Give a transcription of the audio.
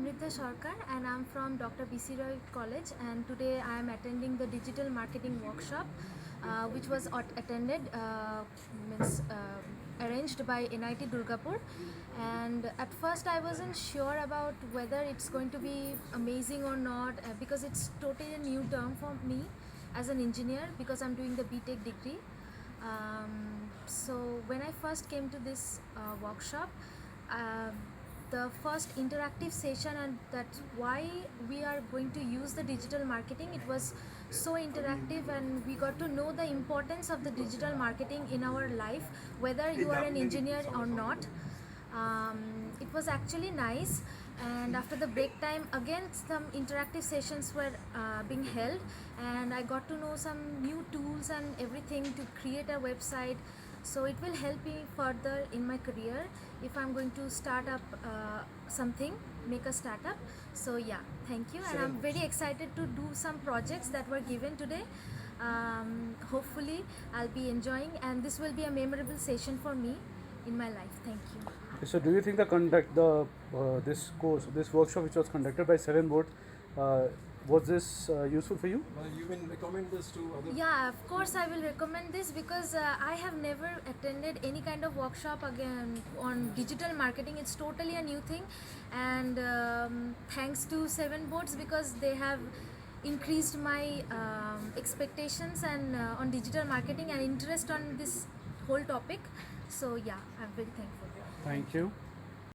Amrita Sarkar and I'm from Dr. B.C. Roy College, and today I am attending the digital marketing workshop which was arranged by NIT Durgapur. And at first I wasn't sure about whether it's going to be amazing or not because it's totally a new term for me as an engineer because I'm doing the BTech degree. So when I first came to this workshop, the first interactive session, and that's why we are going to use the digital marketing, it was so interactive and we got to know the importance of the digital marketing in our life, whether you are an engineer or not. It was actually nice, and after the break time again some interactive sessions were being held, and I got to know some new tools and everything to create a website. So it will help me further in my career if I'm going to start up something, make a startup. So yeah, thank you, and I'm very excited to do some projects that were given today. Hopefully I'll be enjoying, and this will be a memorable session for me in my life. Thank you. So, do you think this workshop, which was conducted by 7 Boats, was this useful for you? You will recommend this to other? Yeah, of course I will recommend this because I have never attended any kind of workshop again on digital marketing. It's totally a new thing, and thanks to 7 Boats because they have increased my expectations and on digital marketing and interest on this whole topic. So yeah, I'm very thankful. Thank you.